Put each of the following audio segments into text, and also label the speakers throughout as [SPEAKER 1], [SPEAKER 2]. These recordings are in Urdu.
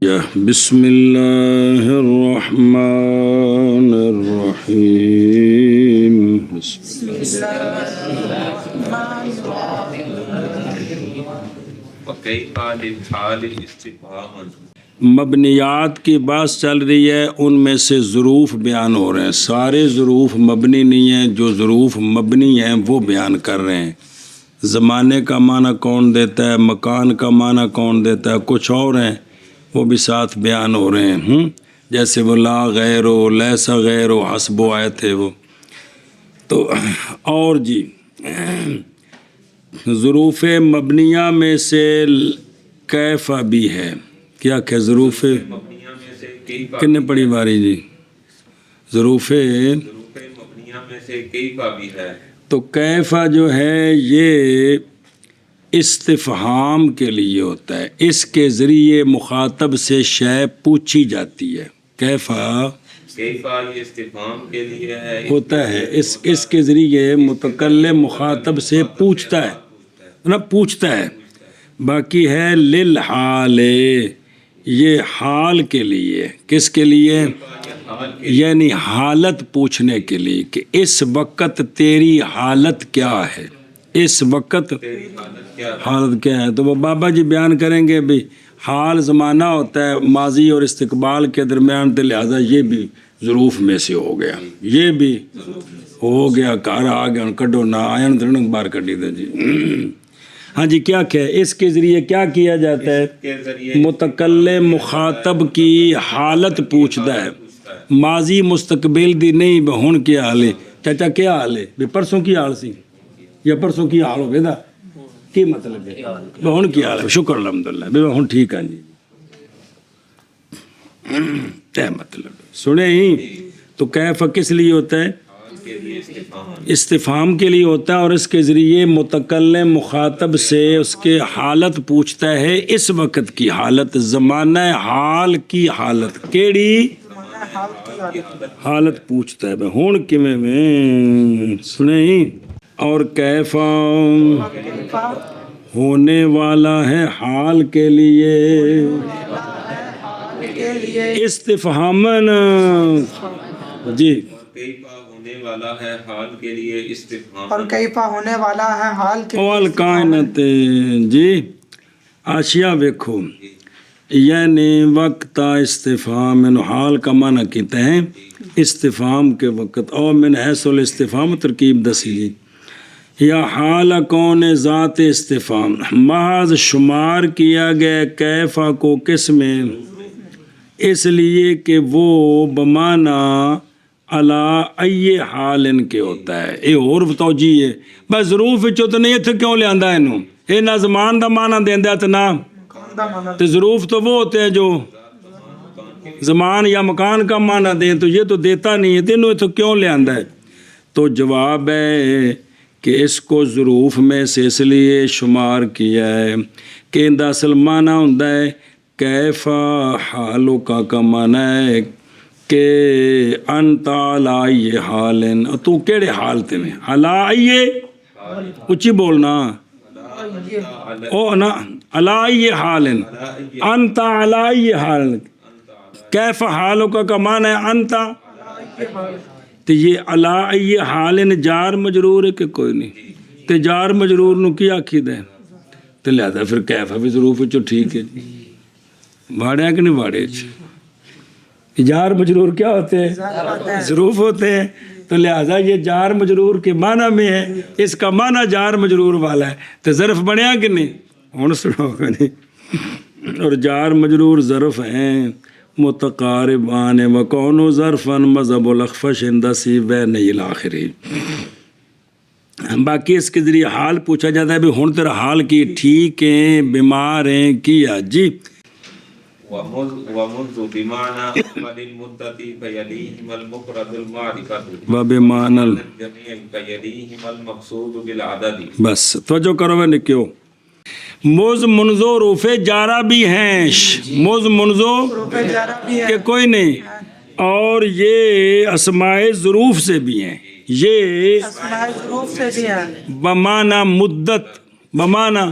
[SPEAKER 1] بسم اللہ الرحمن الرحیم مبنیات کی بات چل رہی ہے، ان میں سے ظروف بیان ہو رہے ہیں۔ سارے ظروف مبنی نہیں ہیں، جو ظروف مبنی ہیں وہ بیان کر رہے ہیں۔ زمانے کا معنی کون دیتا ہے، مکان کا معنی کون دیتا ہے، کچھ اور ہیں وہ بھی ساتھ بیان ہو رہے ہیں۔ جیسے وہ لا غیر و لیسا غیر و حسب آئے تھے وہ تو، اور جی ظروف مبنیہ میں سے کیفا بھی ہے۔ کیا کہ ظروف کتنے پڑی باری جی، ظروف
[SPEAKER 2] مبنیہ میں سے کیفا بھی ہے۔
[SPEAKER 1] تو کیفا جو ہے یہ استفہام کے لیے ہوتا ہے، اس کے ذریعے مخاطب سے شے پوچھی جاتی ہے۔ کیفا
[SPEAKER 2] یہ استفہام کے لیے ہے،
[SPEAKER 1] ہوتا ہے، اس کے ذریعے متکلم مخاطب سے پوچھتا ہے نا، پوچھتا ہے۔ باقی ہے للحال، یہ حال کے لیے، کس کے لیے؟ یعنی حالت پوچھنے کے لیے کہ اس وقت تیری حالت کیا ہے، اس وقت حالت کیا ہے۔ تو وہ بابا جی بیان کریں گے بھی حال زمانہ ہوتا ہے ماضی اور استقبال کے درمیان، تو لہٰذا یہ بھی ظروف میں سے ہو گیا، یہ بھی ہو گیا، کار آ گیا کڈو نہ آیا باہر کڈی دے جی۔ ہاں جی، کیا کہ اس کے ذریعے کیا کیا جاتا ہے؟ متکلم مخاطب کی حالت پوچھتا ہے، ماضی مستقبل دی نہیں ہن کیا حال ہے، چاچا کیا حال ہے، بھی پرسوں کی حال سی یا پرسوں کی حال ہوگی دا کی مطلب ہے، ہن کی حال ہے، شکر الحمدللہ بھی ہن ٹھیک ہے جی، کیا مطلب سنے ہی۔ تو کیف کس لیے ہوتا ہے؟ استفہام کے لیے ہوتا ہے، اور اس کے ذریعے متکلم مخاطب سے اس کے حالت پوچھتا ہے، اس وقت کی حالت، زمانہ حال کی حالت، کیڑی حالت پوچھتا ہے ہون کیویں میں سنے ہی۔ اور کیفا ہونے والا ہے حال کے لیے استفہامن جی،
[SPEAKER 2] ہونے والا ہے حال کے لیے استفہام،
[SPEAKER 3] اور کیفا ہونے والا ہے حال کے
[SPEAKER 1] اول کائنات جی آشیا ویکھو، یعنی وقت استفہام حال کا معنی کہتے ہیں استفہام کے وقت، اور من حیث الاستفہام ترکیب دسی جی، یا حال کون ذات استفہام، محض شمار کیا گیا کیفا کو کس میں، اس لیے کہ وہ بمانا علا ای حال ان کے ہوتا ہے۔ یہ اور توجیہ ہے، بس ظروف وچوں تو نہیں اتنے کیوں لیا انہوں، یہ نہ زمان دا معنی دیندا تے نہ تو ظروف، تو وہ ہوتے ہیں جو زمان یا مکان کا معنی دیں، تو یہ تو دیتا نہیں ہے، تینوں اتنے کیوں لیا ہے؟ تو جواب ہے کہ اس کو ظروف میں سے اس لیے شمار کیا ہے کہ ان دا اصل معنی ہوتا ہے کیفا حالو کا معنی ہے کہ انت علی حالن، تو کیڑے حال تے میں، علی اچھی بولنا، او نا علی حالن، انت علی حالن، کیفا حالو کا معنی ہے انت، تو یہ علی حالن جار مجرور ہے کہ کوئی نہیں، تو جار مجرور نو کی آکھی دے، تو لہذا پھر کیفا بھی ظروف چو ٹھیک ہے جی، واڑیا کہ نہیں واڑے جار مجرور کیا ہوتے ہیں؟ ظروف ہوتے ہیں، تو لہذا یہ جار مجرور کے معنی میں ہے، اس کا معنی جار مجرور والا ہے، تو ظرف بنیا کہ نہیں، ہوں سنو گا نہیں۔ اور جار مجرور ظرف ہیں متقاربان وکونو ظرفاً مذہب الاخفش اندسی بین الاخری۔ باقی اس کے ذریعے حال پوچھا جاتا ہے بھی ہن تیرا حال کی، ٹھیک ہیں، بیمار ہیں، کیا جی۔
[SPEAKER 2] ومنذ بمعنى أول المدة فيليهم المفرد المعرفة
[SPEAKER 1] وبمعنى
[SPEAKER 2] الجميع فيليهم المقصود بالعدد۔
[SPEAKER 1] بس توجہ کرو میں نکیو، موز منزو روف جارہ بھی ہیں، موز منزو کہ کوئی نہیں، اور یہ اسماء ظروف سے بھی ہیں، یہ
[SPEAKER 3] اسماء ظروف سے بھی ہیں،
[SPEAKER 1] بمعنی مدت ਬਮਾਨਾ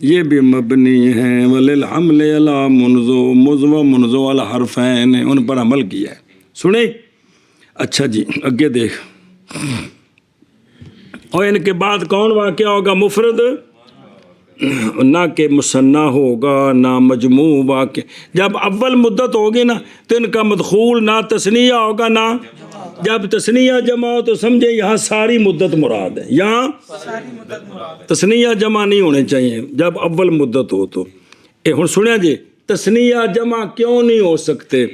[SPEAKER 1] یہ بھی مبنی ہیں وللحمل علی منذ و منذ الحرفین، ان پر عمل کیا ہے. سنیں اچھا جی آگے دیکھ. اور ان کے بعد کون واقعہ ہوگا؟ مفرد، نہ کہ مثنیٰ ہوگا نہ مجموع واقع. جب اول مدت ہوگی نا تو ان کا مدخول نہ تثنیہ ہوگا نہ، جب تثنیہ جمع ہو تو سمجھے یہاں ساری مدت مراد ہے، یہاں تثنیہ جمع نہیں ہونے چاہیے جب اول مدت ہو تو. ہن سنیا جی تثنیہ جمع کیوں نہیں ہو سکتے؟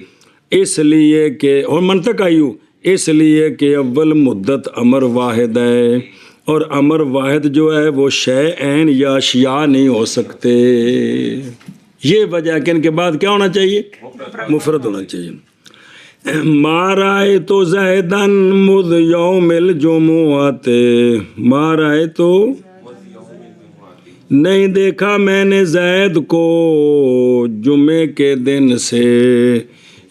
[SPEAKER 1] اس لیے کہ، اور منطق آئی ہو، اس لیے کہ اول مدت امر واحد ہے، اور امر واحد جو ہے وہ شے عین یا اشیاء نہیں ہو سکتے. یہ وجہ کہ ان کے بعد کیا ہونا چاہیے؟ مفرد ہونا چاہیے. ما رأیت زیدن مذ یوم الجمعۃ، ما رأیت نہیں دیکھا میں نے زید کو جمعے کے دن سے،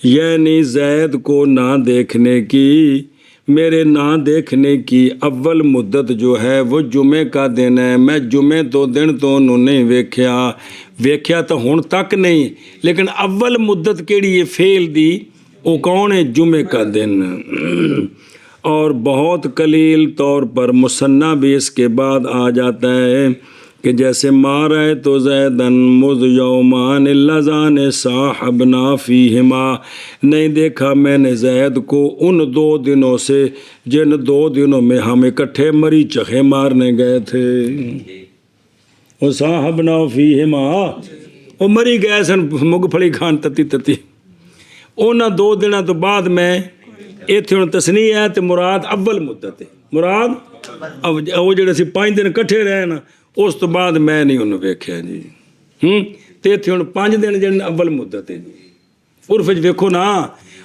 [SPEAKER 1] یعنی زید کو نہ دیکھنے کی، میرے نہ دیکھنے کی اول مدت جو ہے وہ جمعے کا دن ہے. میں جمعے تو دن تو انہوں نے ویکھیا تو ہن تک نہیں، لیکن اول مدت کیڑی ہے فعل دی، وہ کون ہے؟ جمعے کا دن. اور بہت قلیل طور پر مثنیٰ بھی اس کے بعد آ جاتا ہے کہ جیسے ما رأیت زیدن مذ یومان اللذان صاحبنا فیہما، نہیں دیکھا میں نے زید کو ان 2 دنوں سے جن 2 دنوں میں ہم اکٹھے مری چخے مارنے گئے تھے. وہ صاحبنا فیہما، وہ مری گئے سن مگ پھڑی کھان تتی تتی. انہاں 2 دنوں تو بعد میں ایتھے ہن تثنیہ ہے تے مراد اول مدت ہے، مراد وہ جڑے سی 5 دن کٹھے رہے نا اس تو بعد میں نہیں انہوں ویکھیا جی. تے ایتھے ہن 5 دن جڑے اول مدت ہے جی. عرف وچ ویکھو نا،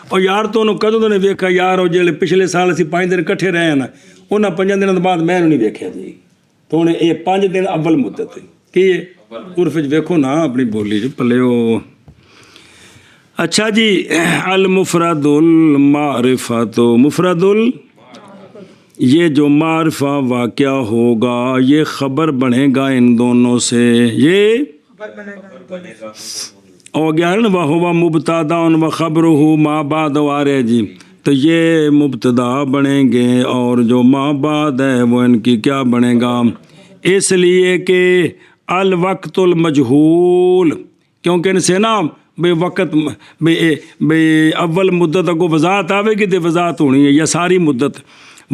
[SPEAKER 1] اور یار تو انہوں کدوں نے ویکھا یار، وہ جڑے پچھلے سال اسی 5 دن کٹھے رہے نا انہاں 5 دنوں تو بعد میں نہیں ویکھیا جی. تو ہن یہ 5 دن اول مدت ہے کی ہے؟ عرف وچ ویکھو نا اپنی بولی جو پلیو. اچھا جی المفرد المعرفۃ، مفرد یہ جو معرفہ واقعہ ہوگا یہ خبر بنے گا ان دونوں سے، یہ ہو گیا ہے نا. وَهُوَ مُبْتَدَأٌ وَخَبْرُهُ مَا بَعْدُ آ رہے جی، تو یہ مبتدا بنیں گے اور جو ما بعد ہے وہ ان کی کیا بنے گا؟ اس لیے کہ الوقت المجہول، کیونکہ ان سے نا بے وقت بے اول مدت کو وضاحت آوے گی تو وضاحت ہونی ہے، یا ساری مدت.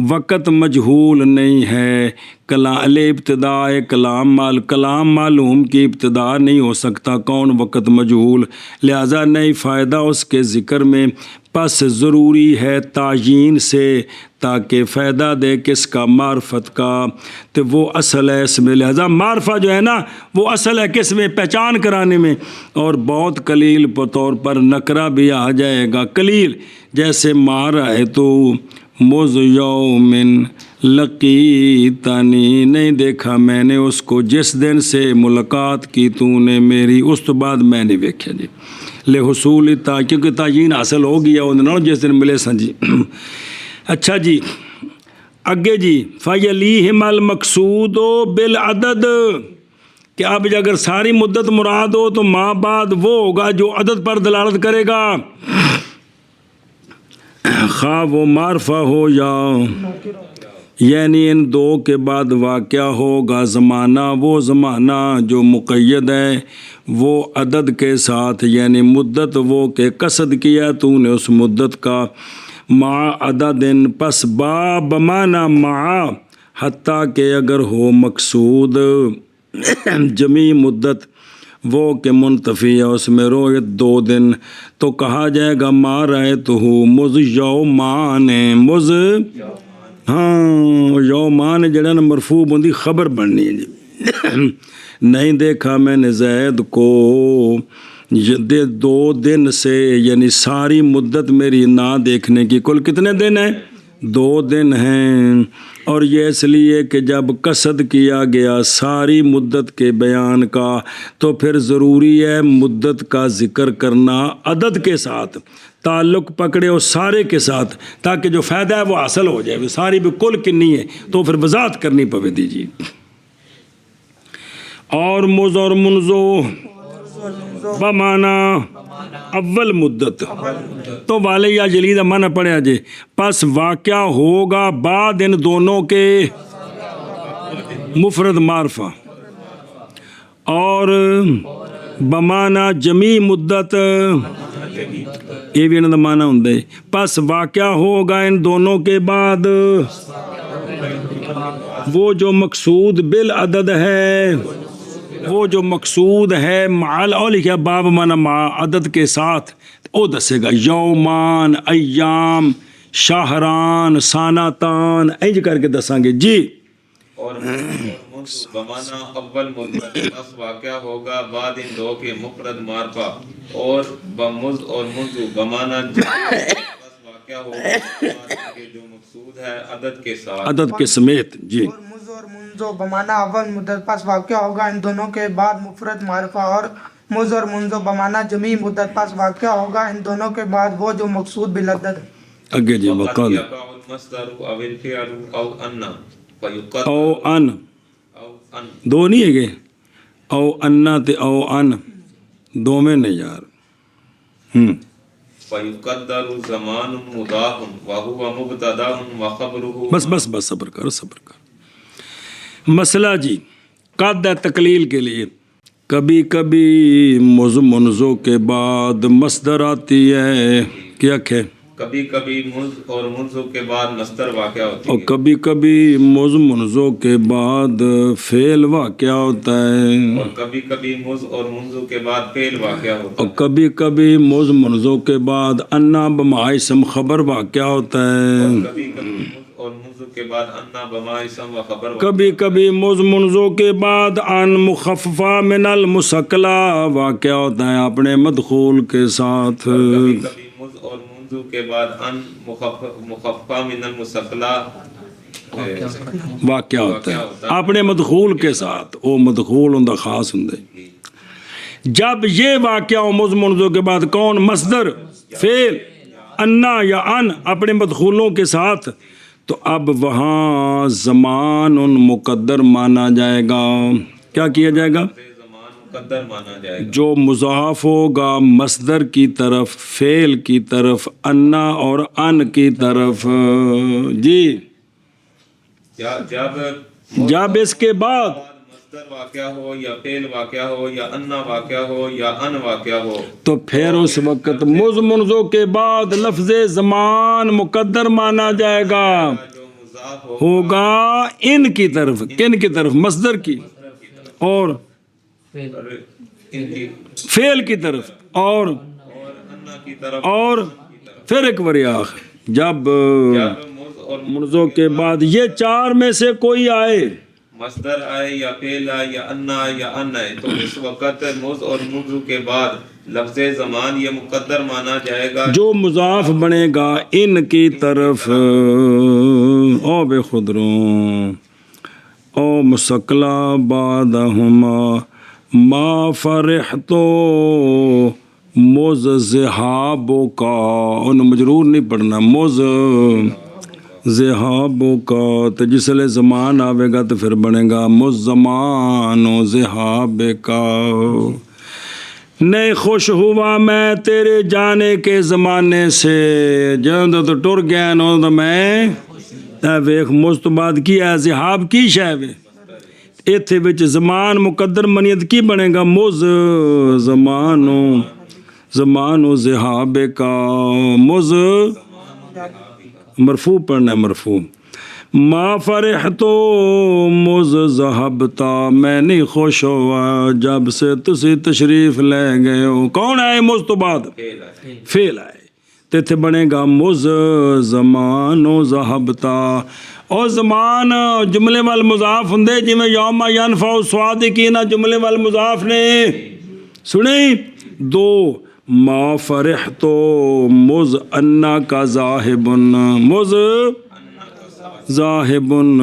[SPEAKER 1] وقت مجہول نہیں ہے، ابتداء کلام معلوم کی ابتدا نہیں ہو سکتا. کون؟ وقت مجہول، لہذا نہیں فائدہ اس کے ذکر میں، پس ضروری ہے تعیین سے تاکہ فائدہ دے کس کا؟ معرفت کا. تو وہ اصل ہے اس میں، لہذا معرفہ جو ہے نا وہ اصل ہے کس میں؟ پہچان کرانے میں. اور بہت قلیل طور پر نکرہ بھی آ جائے گا، قلیل، جیسے ما رأیت مذ یوم لقیتنی، نہیں دیکھا میں نے اس کو جس دن سے ملاقات کی تو نے میری، اس تو بعد میں نہیں ویکھیا جی. لحصول کیونکہ تعین حاصل ہو گیا انہوں نے جس دن ملے سن جی. اچھا جی اگے جی فَيَلِيهِمَا الْمَقْصُودُ بِالْعَدَدِ، کہ اب اگر ساری مدت مراد ہو تو ما بعد وہ ہوگا جو عدد پر دلالت کرے گا، خواہ وہ معرفہ ہو یا، یعنی ان 2 کے بعد واقعہ ہوگا زمانہ، وہ زمانہ جو مقید ہے وہ عدد کے ساتھ، یعنی مدت وہ کہ قصد کیا تو نے اس مدت کا، مع عدد، پس با بمعنی مع، حتیٰ کہ اگر ہو مقصود جمی مدت وہ کہ منتفی ہے اس میں رویت 2 دن، تو کہا جائے گا ما رأیتہ مذ یومان، مذ یومان جڑا نا مرفوع بندی خبر بننی ہے جی. نہیں دیکھا میں نے زید کو 2 دن سے، یعنی ساری مدت میری نہ دیکھنے کی. کل کتنے دن ہیں؟ 2 دن ہیں. اور یہ اس لیے کہ جب قصد کیا گیا ساری مدت کے بیان کا تو پھر ضروری ہے مدت کا ذکر کرنا عدد کے ساتھ، تعلق پکڑے اور سارے کے ساتھ، تاکہ جو فائدہ ہے وہ حاصل ہو جائے. ساری بھی کل کنی ہے تو پھر وضاحت کرنی پوے دیجیے. اور مز اور منزو بمانا اول مدت تو والے یا جلیدہ مانا پڑھا جے پس واقعہ ہوگا بعد ان دونوں کے مفرد معرفہ اور بمانا جمی مدت یہ بھی انہوں کا معنی ہوں دے پس واقعہ ہوگا ان دونوں کے بعد وہ جو مقصود بالعدد ہے وہ جو مقصود ہے معال اور لکھا باب مانا مع عدد کے ساتھ او دسے گا یومان ایام شاہران ساناتان اینج کر کے دساں گے جی
[SPEAKER 2] اور منذ بمانا اول مدت پس واقعہ ہوگا بعد ان دو کے مفرد معرفہ اور بمز اور منذ بمانا پس واقعہ ہوگا بعد کے جو مقصود ہے عدد کے ساتھ
[SPEAKER 1] عدد کے سمیت جی
[SPEAKER 3] اور مز اور منزو بمانا اول مدت پس واقع ہوگا ان دونوں کے بعد مفرد معرفہ اور مز اور منزو بمانا جمی مدت پس واقع ہوگا ان دونوں کے بعد وہ جو مقصود بالعدد ہے
[SPEAKER 1] اگے جی
[SPEAKER 2] وقد
[SPEAKER 1] وقال
[SPEAKER 2] يقع المصدر او الفعل او ان فيقدر
[SPEAKER 1] او ان
[SPEAKER 2] او ان
[SPEAKER 1] دو نہیں ہے گے او انا تے او ان دو میں نہیں یار
[SPEAKER 2] فيقدر زمان مضاف وهو مبتدا وخبره
[SPEAKER 1] بس بس بس صبر کر مسئلہ جی قد ہے تقلیل کے لیے کبھی کبھی مز منزو کے بعد مصدر آتی ہے کیا کہ
[SPEAKER 2] کبھی کبھی مز اور منزو کے بعد مصدر واقع ہوتی
[SPEAKER 1] اور
[SPEAKER 2] ہے
[SPEAKER 1] کبھی کبھی مز منزو کے بعد فعل واقع ہوتا ہے
[SPEAKER 2] اور کبھی کبھی مز اور منزو کے بعد فعل واقع ہوتا
[SPEAKER 1] اور
[SPEAKER 2] ہے
[SPEAKER 1] کبھی کبھی مز منزو کے بعد انا بما اسم خبر واقع ہوتا ہے
[SPEAKER 2] کبھی کبھی مز اور منزو کے بعد انا بما اسم و خبر واقع
[SPEAKER 1] کبھی کبھی مز منزو کے بعد ان مخففہ من المسکلہ واقع ہوتا ہے اپنے مدخول کے ساتھ
[SPEAKER 2] کبھی کبھی مز اور منزو کے بعد ان مخففہ من المسکلہ
[SPEAKER 1] واقع ہوتا ہے اپنے مدخول کے ساتھ وہ مدخول ہوں خاص ہوں جب یہ واقعہ ہو مز منزو کے بعد کون مصدر فعل انا یا ان اپنے مدخولوں کے ساتھ تو اب وہاں زمان ان مقدر مانا جائے گا کیا کیا جائے گا
[SPEAKER 2] زمان مقدر مانا جائے گا
[SPEAKER 1] جو مضاف ہوگا مصدر کی طرف فعل کی طرف انا اور ان کی طرف جی جب اس کے بعد
[SPEAKER 2] مصدر واقعہ ہو یا فعل واقعہ ہو یا انا واقعہ ہو یا ان واقعہ ہو
[SPEAKER 1] تو پھر اس وقت مز منزو کے بعد لفظ زمان مقدر مانا جائے گا
[SPEAKER 2] جو مضاف
[SPEAKER 1] ہوگا ان کی طرف کن کی طرف مصدر کی اور
[SPEAKER 2] ان کی
[SPEAKER 1] فعل کی طرف اور
[SPEAKER 2] انا کی طرف
[SPEAKER 1] اور پھر ایک وریاخ جب
[SPEAKER 2] مز اور
[SPEAKER 1] منزو کے بعد یہ چار میں سے کوئی آئے
[SPEAKER 2] مصدر آئے یا فعل آئے یا انا یا ان آئے تو اس وقت مز اور منزو کے بعد لفظ زمان یہ مقدر مانا جائے گا
[SPEAKER 1] جو مضاف بنے گا ان کی طرف او بے خدروں او مسکلا بعدہما ما فرحتو مز ذہابو کا انہوں مجرور نہیں پڑھنا مز ذہابو کا تو جس لئے زمان آوے گا تو پھر بنے گا مز زمان و ذہاب کا نہیں خوش ہوا میں تیرے جانے کے زمانے سے جب تو ٹر گیا نو تو میں ویخ مز تو بعد کی ہے ذہاب کی شاہ ایتھے وچ زمان مقدر منیت کی بنے گا مز زمانو ذہاب کا مز مرفوع پڑھنا ہے مرفوع ما فرحتو مز ذہبتا میں نہیں خوش ہوا جب سے تسی تشریف لے گئے ہو کون آئے مز تو بعد فعل آئے تیتھے بنے گا مز زمانو ذہبتا اور زمان جملے والمضاف ہندے جی میں یوم ینفع الصادقین جملے والمضاف نے سنیں دو ما فرحتو مز انا کا ذاہبن مز ذاہبن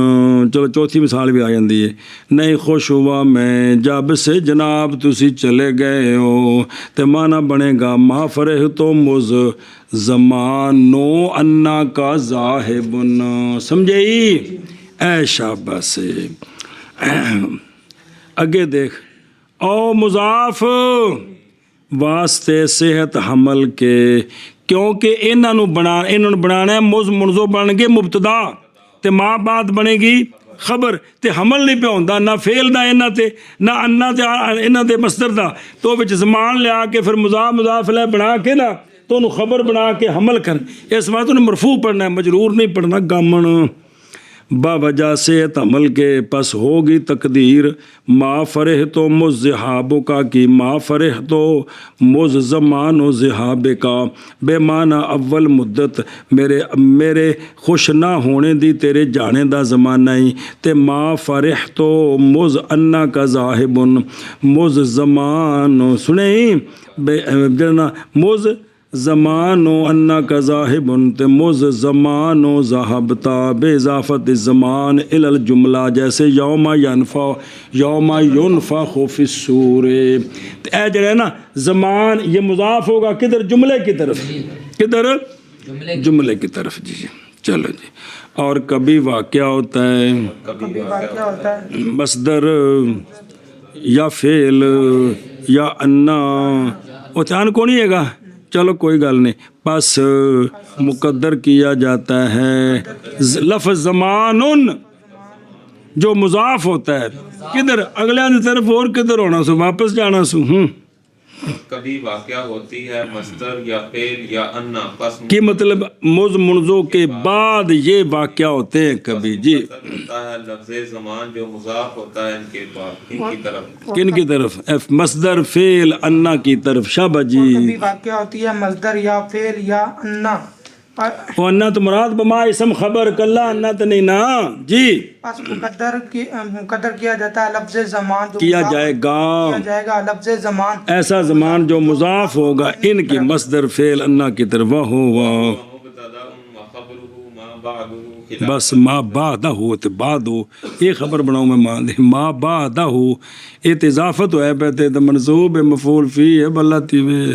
[SPEAKER 1] چلو چوتھی مثال بھی آ جاندی ہے نہیں خوش ہوا میں جب سے جناب تسی چلے گئے ہو تے معنی بنے گا ما فرحتو مز زمانو انا کا ذاہبن سمجھے اے شاباش اگے دیکھ او مضاف واسطے صحت حمل کے کیونکہ انہاں نوں بنانا ہے مز منزو بن گے مبتدا تے ما بعد بنے گی خبر تے حمل نہیں پہ ہوندا نہ فعل دا انہاں تے نہ انا تے انہاں دے مصدر دا تو وچ زمان لیا کے پھر مضاف مضاف لے بنا کے نا تو انہوں خبر بنا کے حمل کر اس وقت انہیں مرفوع پڑھنا ہے مجرور نہیں پڑھنا گامن با وجہ سے حمل کے پس ہوگی تقدیر ما فرح تو مز ذہابوں کا کی ما فرح تو مز زمان و ذہاب کا بے معنی اول مدت میرے خوش نہ ہونے دی تیرے جانے دا زمانہ ہی تے ما فرح تو مز انا کا ذاہبن مز زمان سنیں مز زمان و انا کا ذاہبن تے مز زمان و ذہبتا بے اضافت زمان الی الجملہ جیسے یوم ینفخ فی الصور اے جو ہے نا زمان یہ مضاف ہوگا کدھر جملے کی طرف کدھر جملے کی طرف جی چلو جی اور کبھی واقعہ ہوتا ہے
[SPEAKER 3] کبھی واقعہ ہوتا ہے
[SPEAKER 1] مصدر یا فعل یا انا اتحان کو نہیں ہے گا چلو کوئی گل نہیں پس مقدر کیا جاتا ہے لفظ زمان جو مضاف ہوتا ہے کدھر اگلے کی طرف اور کدھر ہونا سو واپس جانا سو
[SPEAKER 2] کبھی واقعہ ہوتی ہے مصدر یا فعل یا انا پس
[SPEAKER 1] کی مطلب مز منزو کے بعد یہ واقعہ ہوتے ہیں کبھی جی
[SPEAKER 2] ہوتا ہے لفظ زمان جو مضاف ہوتا ہے ان کے بعد ان کی طرف
[SPEAKER 1] کن کی طرف مصدر فعل انا کی طرف شابہ جی
[SPEAKER 3] کبھی واقعہ ہوتی ہے مصدر یا فعل یا انا
[SPEAKER 1] وہ انا تو مراد بما اسم خبر کلا انا تو نہیں نا جی
[SPEAKER 3] پس مقدر کیا جاتا ہے لفظ زمان جو
[SPEAKER 1] کیا
[SPEAKER 3] مضاف
[SPEAKER 1] جائے
[SPEAKER 3] کیا
[SPEAKER 1] گا
[SPEAKER 3] جائے گا لفظ زمان
[SPEAKER 1] ایسا زمان جو مضاف ہوگا ان کی مصدر فعل انا کی طرف ہوا
[SPEAKER 2] مبتدا و خبرہ ما بعدہ
[SPEAKER 1] بس ما بعدہ ہو تو بعد ہو یہ خبر بناؤں میں مان دے ما بعدہ ہو ایت اضافت ہے پہتے تو منصوب مفعول فی ہے بلاتی وے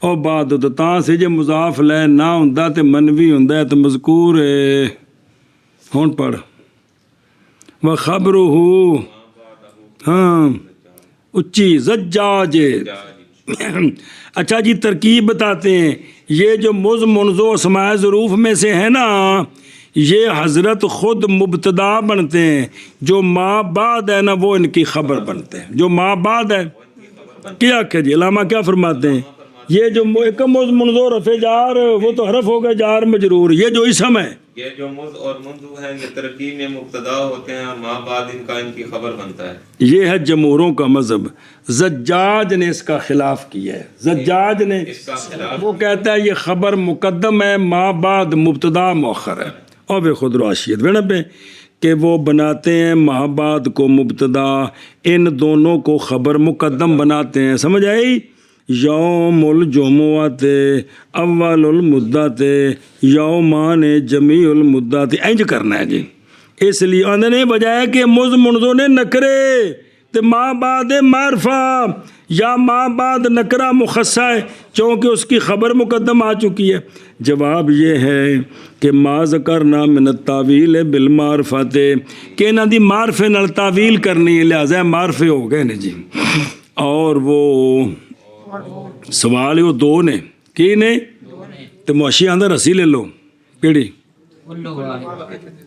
[SPEAKER 1] اور بعد تو تاں سے جے مضاف لے نہ ہوندا تے منوی ہوندا ہے تو مذکور ہے ہون پڑھ و خبرہ ہاں اچھی زجاج اچھا جی ترکیب بتاتے ہیں یہ جو مز منزو اسماء ظروف میں سے ہے نا یہ حضرت خود مبتدا بنتے ہیں جو ما بعد ہے نا وہ ان کی خبر بنتے ہیں جو ما بعد ہے کیا کہ جی علامہ کیا فرماتے ہیں یہ جو ایک مز منزو رفع جار وہ تو حرف ہوگا جار مجرور یہ جو اسم ہے
[SPEAKER 2] یہ جو مز اور منذ ہیں یہ ترکیب میں مبتدا ہوتے ہیں اور ما بعد ان کا ان کی خبر بنتا ہے
[SPEAKER 1] یہ ہے جمہوروں کا مذہب زجاج نے اس کا خلاف کیا ہے زجاج نے
[SPEAKER 2] اس کا خلاف
[SPEAKER 1] وہ کہتا ہے یہ خبر مقدم ہے ما بعد مبتدا مؤخر ہے اور بے خود راشیت بنا پہ کہ وہ بناتے ہیں ما بعد کو مبتدا ان دونوں کو خبر مقدم بناتے ہیں سمجھ آئی یوم الجمعۃ اول المدت یومان جمیع المدت انج کرنا ہے جی اس لیے آندے نے بجائے کہ مز منزو نے نکرے تو ما بعد معرفہ یا ما بعد نکرہ مخصہ ہے چونکہ اس کی خبر مقدم آ چکی ہے جواب یہ ہے کہ ما ذکرنا من التاویل بالمعرفت کہ انہاں دی معرفے نال تعویل کرنی ہے لہذا معرفے ہو گئے نے جی اور وہ سوال وہ دو نے کی نے تو معاشی آندہ رسی لے لو کیڑی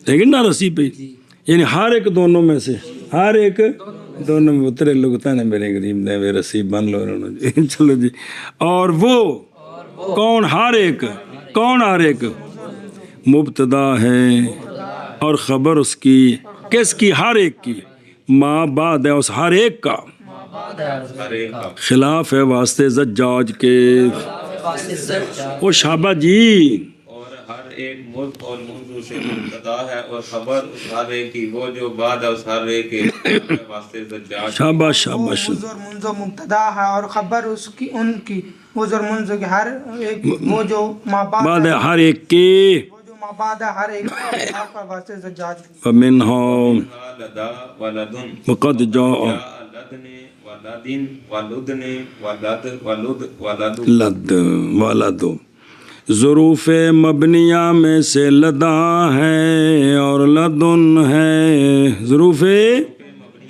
[SPEAKER 1] لیکن نہ رسی پہ یعنی ہر ایک دونوں میں سے ہر ایک دونوں میں اترے لوگ تانے میرے غریب دے میرے رسی بن لو انہوں چلو جی اور وہ کون ہر ایک کون ہر ایک مبتدا ہے اور خبر اس کی کس کی ہر ایک کی ما بعد ہے اس ہر ایک کا
[SPEAKER 2] ہر ایک کا
[SPEAKER 1] خلاف ہے واسطے زجاج کے او شابہ جی
[SPEAKER 2] اور ہر ایک ملک اور منذ سے مبتدا ہے اور خبر اس ہر ایک کی وہ جو بعد ہے اس ہر ایک کے واسطے زجاج
[SPEAKER 1] شابہ شابہ
[SPEAKER 3] مز اور منزو مبتدا ہے اور خبر اس کی ان کی مز اور منزو کے ہر ایک وہ جو ما
[SPEAKER 1] بعد
[SPEAKER 3] بعد
[SPEAKER 1] ہے ہر ایک کے
[SPEAKER 3] وہ جو ما بعد ہے ہر ایک کا واسطے زجاج
[SPEAKER 1] فمنها
[SPEAKER 2] لدا ولدن
[SPEAKER 1] وقد جاء
[SPEAKER 2] لدن ولدن ولدن ولد ولد ولد
[SPEAKER 1] لد ولد ظروف مبنیہ میں سے لدا ہے اور لدن ہے ظروف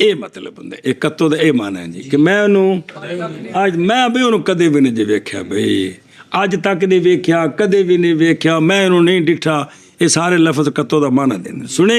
[SPEAKER 1] ਇਹ ਮਤਲਬ ਹੁੰਦਾ ਇਹ ਕੱਤੋ ਦਾ ਇਹ ਮਾਨਾ ਹੈ ਜੀ ਕਿ ਮੈਂ ਉਹਨੂੰ ਅੱਜ ਮੈਂ ਵੀ ਉਹਨੂੰ ਕਦੇ ਵੀ ਨਹੀਂ ਜੇ ਵੇਖਿਆ ਬਈ ਅੱਜ ਤੱਕ ਨਹੀਂ ਵੇਖਿਆ ਕਦੇ ਵੀ ਨਹੀਂ ਵੇਖਿਆ ਮੈਂ ਉਹਨੂੰ ਨਹੀਂ ਡਿੱਠਾ। ਇਹ ਸਾਰੇ ਲਫ਼ਜ਼ ਕੱਤੋ ਦਾ ਮਾਨਾ ਦੇਂਦੇ ਸੁਣੇ।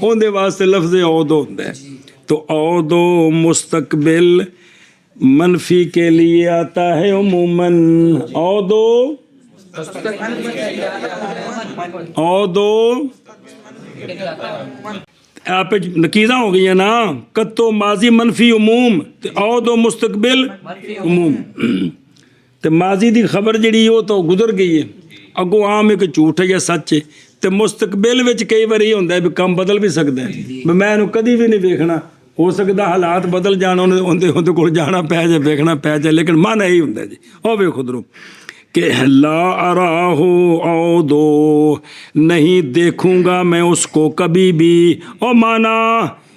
[SPEAKER 1] ਉਹਦੇ ਵਾਸਤੇ ਲਫ਼ਜ਼ ਔਦੋ ਹੁੰਦਾ ਹੈ। تو ਔਦੋ ਮੁਸਤਕਬਿਲ منفی کے لیے آتا ہے عموماً، عودو آپ نکیزاں ہو گئی ہیں نا، کتو ماضی منفی عموم تے عودو مستقبل عموم، تے ماضی دی خبر جڑی وہ تو گزر گئی ہے، اگو عام ایک جھوٹ ہے یا سچ ہے، تے مستقبل وچ کئی بار یہ ہوتا ہے بھی کم بدل بھی سکتا ہے، میں انہوں کدی بھی نہیں ویکھنا، ہو سکتا حالات بدل جان اندر کول جانا پی جائے ویکھنا پی جائے، لیکن مانا یہی ہوندا جی۔ او ویکھو ادھروں کہ لا اراہ عودو، نہیں دیکھوں گا میں اس کو کبھی بھی، او مانا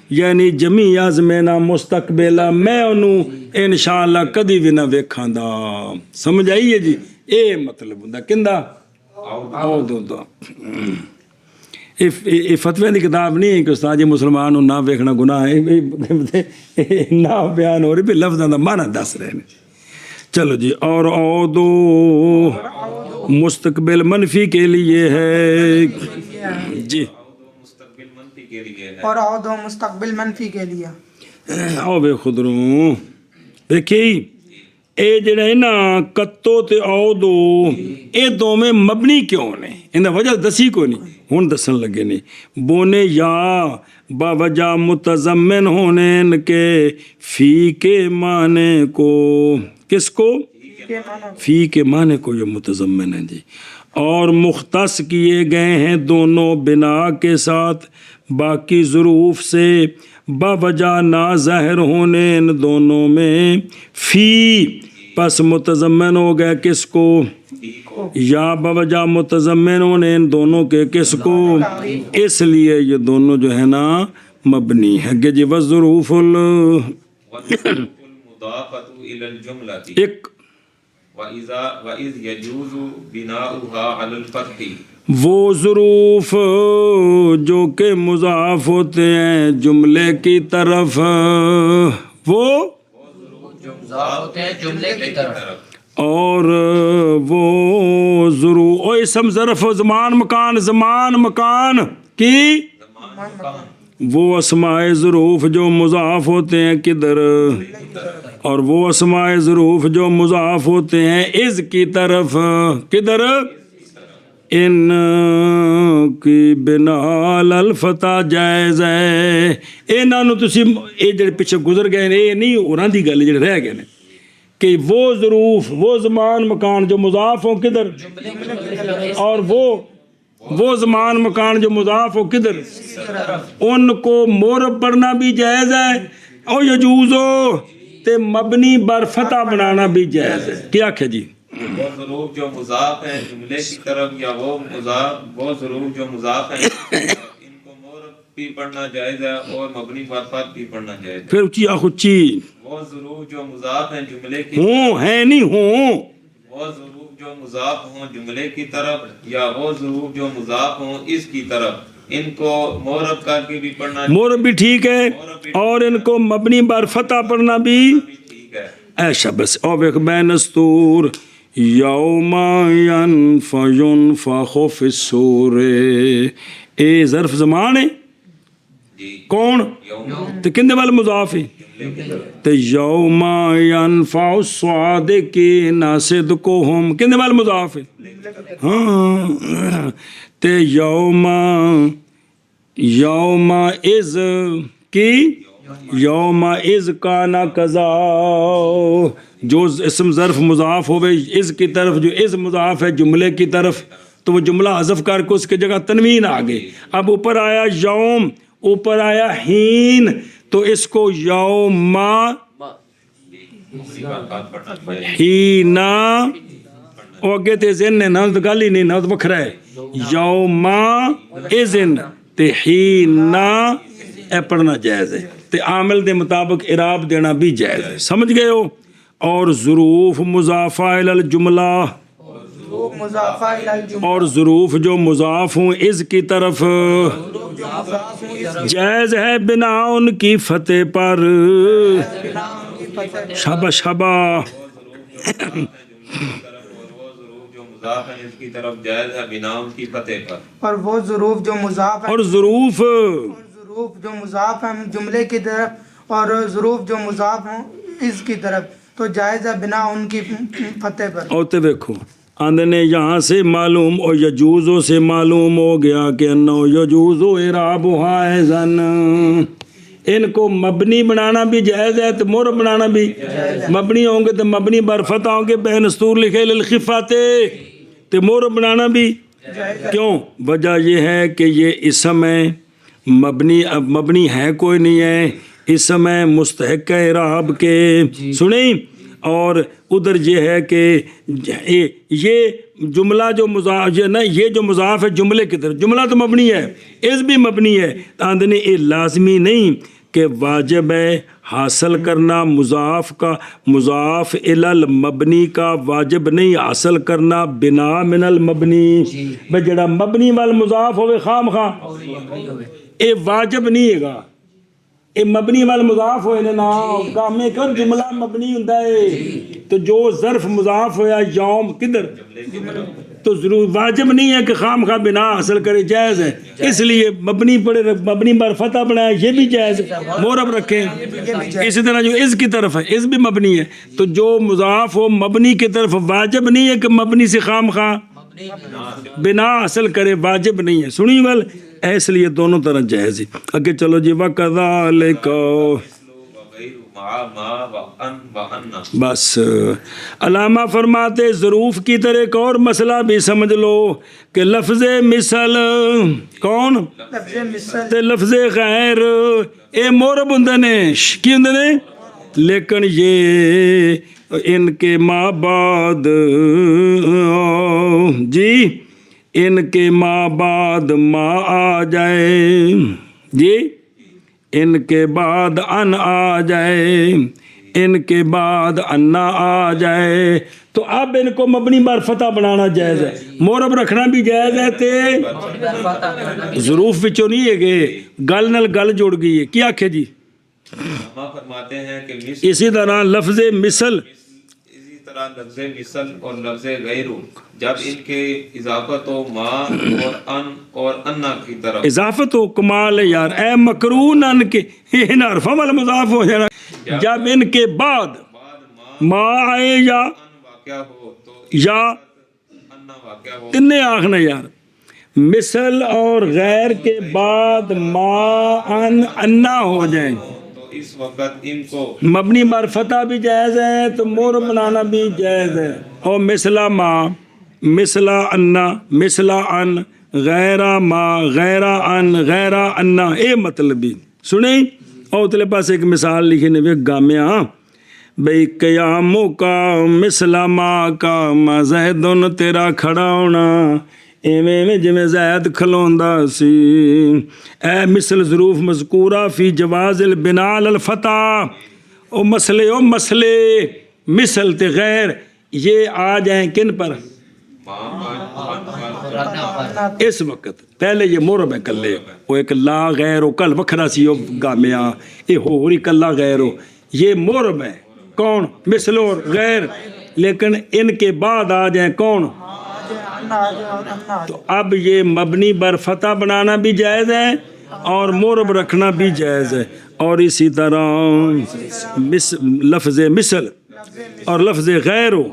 [SPEAKER 1] یعنی جمی ازمینا مستقبلا، میں انہوں انشاءاللہ کدی بھی نہ ویکھاں دا، سمجھ آئی ہے جی؟ اے مطلب ہوندا کیندا عودو دا۔ یہ فتوے کی کتاب نہیں ہے کہ استاد جی مسلمان نہ ویکھنا گناہ ہے، نہ بیان ہو رہی بھی لفظاں دا معنی دس رہے ہیں۔ چلو جی، اور عودو مستقبل منفی کے لیے ہے جی،
[SPEAKER 2] مستقبل منفی کے لیے ہے،
[SPEAKER 3] اور عودو مستقبل منفی کے لیے۔
[SPEAKER 1] او بے خدروں دیکھیے اے جڑا ہے نا کتو تے عودو، اے دوویں مبنی کیوں نے؟ انہاں وجہ دسی کو نہیں، ہن دسن لگے نے، بونے یا باوجہ متضمن ہونے ان کے فی کے معنی کو، کس کو؟ فی کے معنی کو یہ متضمن ہے جی، اور مختص کیے گئے ہیں دونوں بنا کے ساتھ باقی ظروف سے، باوجہ نا ظاہر ہونے ان دونوں میں فی، پس متضمن ہو گیا کس کو؟ یا باوجہ متضمن ہونے ان دونوں کے کس کو؟ اس لیے یہ دونوں جو ہے نا مبنی ہے کہ جی وظروف
[SPEAKER 2] المضافۃ الی الجملۃ
[SPEAKER 1] ایک
[SPEAKER 2] وَإِذْ يَجُوزُ بِنَاؤُهَا عَلَى الْفَتْحِ،
[SPEAKER 1] وہ ظروف جو کہ مضاف ہوتے ہیں جملے کی طرف، وہ اور وہ ظروف او اسم ظرف و زمان مکان کی، وہ اسماء ظروف جو مضاف ہوتے ہیں کدھر، اور وہ اسماء ظروف جو مضاف ہوتے ہیں از کی طرف، کدھر؟ ان کی بنا الفتح جائز ہے۔ انہاں نو تسی اے جڑے پیچھے گزر گئے نے، اے نہیں اوراں دی گل جڑے رہ گئے نے کہ وہ ظروف وہ زمان مکان جو مضاف ہوں کدھر، اور وہ زمان مکان جو مضاف ہو کدھر، ان کو مورب پڑھنا بھی جائز ہے، او یجوزو تے مبنی بر فتح بنانا بھی جائز ہے۔ کیا کہ جی
[SPEAKER 2] وہ ظروف جو مضاف ہیں جملے کی طرف، یا وہ ظروف جو مضاف ہیں ان کو مورب بھی پڑھنا جائز ہے اور مبنی بر فتح بھی پڑھنا جائز ہے۔
[SPEAKER 1] پھر اچھی آخچی
[SPEAKER 2] وہ ظروف جو مضاف ہیں جملے کی
[SPEAKER 1] ہوں ہے نہیں ہوں،
[SPEAKER 2] وہ ظروف جو مضاف ہوں جملے کی طرف، یا وہ ظروف جو مضاف ہوں اس کی طرف، ان کو مورب کر کے بھی پڑھنا
[SPEAKER 1] مورب بھی ٹھیک ہے اور ان کو مبنی بر فتح پڑھنا بھی
[SPEAKER 2] ٹھیک ہے۔
[SPEAKER 1] ایشا بس او بیک بین استور یوم ینفخ فی الصور، اے ظرف زمان ہے
[SPEAKER 2] جی
[SPEAKER 1] کون تے کندے وال مضاف ہے تے یوم ینفع الصادقین صدقہم کندے وال مضاف ہے، ہاں تے یوم از کی یوم از کانا قضا، جو اسم ظرف مضاف ہوئے از کی طرف، جو از مضاف ہے جملے کی طرف، تو وہ جملہ حذف کر کے اس کی جگہ تنوین آ گئی۔ اب اوپر آیا یوم، اوپر آیا ہین، تو اس کو یوم ہینا، او اگے تے زن ہے نا تو گل ہی نہیں نا تو بکھرا ہے، یوم ازن تے ہینا اے پڑھنا جائز ہے، تے عامل دے مطابق اعراب دینا بھی جائز ہے، سمجھ گئے ہو؟ اور ظروف مضافہ الی الجملہ، اور ظروف جو مضاف ہوں از کی طرف جائز ہے بنا ان کی فتح پر، شابہ شابہ،
[SPEAKER 2] اس کی طرف جائز ہے بنا ان کی فتح پر،
[SPEAKER 3] اور وہ ظروف جو مضاف
[SPEAKER 1] اور ظروف
[SPEAKER 3] ظروف جو مضاف ہیں جملے کی طرف اور ظروف جو مضاف ہوں اس کی طرف تو جائز ہے بنا ان کی فتح پر.
[SPEAKER 1] اور تو دیکھو آندے نے یہاں سے معلوم اور یجوزوں سے معلوم ہو گیا کہ انو یجوزو اعرابھا ایزن، ان کو مبنی بنانا بھی جائز ہے تو مور بنانا بھی مبنی ہوں گے تو مبنی بر فتح ہوں گے بین استور لکھے للخفات تو مور بنانا بھی کیوں؟ وجہ یہ ہے کہ یہ اسم ہے مبنی ہے کوئی نہیں ہے، اسم ہے مستحق ہے اعراب کے سنیں. اور ادھر یہ ہے کہ یہ جملہ جو مضاف یہ جو مضاف ہے جملے کی طرف، جملہ تو مبنی ہے اس بھی مبنی ہے، آندنی یہ لازمی نہیں کہ واجب ہے حاصل کرنا مضاف کا، مضاف الی المبنی کا واجب نہیں حاصل کرنا بنا من المبنی. بھئی جڑا مبنی وال مضاف ہوئے خام خواہ یہ واجب نہیں ہے گا، یہ مبنی وال مضاف ہوئے نا کامے کر جملہ مبنی ہوتا ہے تو جو ظرف مضاف ہویا یوم کدھر تو ضرور واجب نہیں ہے کہ خام خواہ بنا حاصل کرے، جائز ہے. اس لیے مبنی پڑے مبنی بر فتح بنایا یہ بھی جائز ہے، مورب رکھیں. اسی طرح جو اس کی طرف ہے اس بھی مبنی ہے، تو جو مضاف ہو مبنی کی طرف واجب نہیں ہے کہ مبنی سے خام خواہ بنا حاصل کرے، واجب نہیں ہے. سنی ول اس لیے دونوں طرح جائز ہے. اگے چلو جی وَكَذَلِكَ بس علامہ فرماتے ظروف کی طرح ایک اور مسئلہ بھی سمجھ لو کہ لفظ مثل کون تے لفظ غیر اے مورب ہندے نے کی ہندے نے، لیکن یہ ان کے ماں بعد جی ان کے ماں بعد ماں آ جائے جی ان کے بعد ان آ جائے ان کے بعد انا آ جائے تو اب ان کو مبنی بر فتح بنانا جائز ہے، مورب رکھنا بھی جائز ہے تے ظروف وچوں نہیں ہے کہ گل نال گل جڑ گئی ہے. کیا آکھے جی؟
[SPEAKER 2] فرماتے ہیں کہ
[SPEAKER 1] اسی طرح لفظ مثل
[SPEAKER 2] اسی طرح لفظ مثل اور لفظ غیر جب ان کے اضافت ہو ما اور ان اور انا کی طرف
[SPEAKER 1] اضافت ہو کمال ہے یار، اے مقرون ان کے ان حرفوں والا مضاف ہو جانا، جب ان کے بعد ما آئے یا
[SPEAKER 2] واقعہ ہو تو
[SPEAKER 1] یا
[SPEAKER 2] انا واقعہ ہو
[SPEAKER 1] تنے آخنا یار، مثل اور غیر کے بعد ما ان انا ہو جائیں
[SPEAKER 2] تو اس وقت ان کو
[SPEAKER 1] مبنی بر فتح بھی جائز ہے تو مور بنانا بھی جائز ہے. اور مثلا ما مثلا انا مثلا ان غیرہ ما غیرہ ان غیرہ انا اے مطلب بھی سنیں. اور اتلے پاس ایک مثال لکھی نے گامیا بھئی قیاموں کا مثلا ما کا ما زیدن تیرا کھڑا ہونا ایویں میں جویں زید کھلوندا سی. اے مثل ظروف مذکورہ فی جواز البناء علی الفتح او مسئلے مثل تے غیر یہ آ جائیں کن پر اس وقت پہلے یہ مورب ہے کلے وہ ایک لا غیر و کل وکھرا سی گامیا یہ ہو رہی کلا غیر ہو یہ مورب ہے کون مثل اور غیر، لیکن ان کے بعد آ جائیں کون تو اب یہ مبنی بر فتح بنانا بھی جائز ہے اور مورب رکھنا بھی جائز ہے. اور اسی طرح لفظ مثل اور لفظ غیر ہو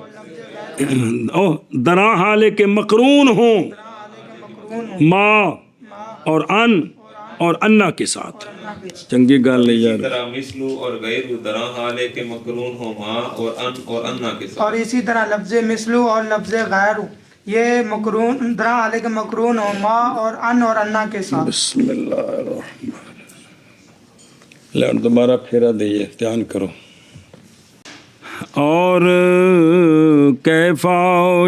[SPEAKER 1] درا حال کے مقرون ہوں ما اور ان اور انا کے ساتھ. چنگی گل ہے یار.
[SPEAKER 2] طرح مثلو اور غیر درا حالے کے مقرون ہو ما اور ان اور انا کے ساتھ.
[SPEAKER 3] اور اسی طرح لفظ مثلو اور لفظ غیر یہ مقرون درا حالے کے مقرون ہو ما اور ان اور انا کے ساتھ.
[SPEAKER 1] بسم اللہ الرحمن الرحیم. دوبارہ پھیرا دئیے دھیان کرو. اور کیفا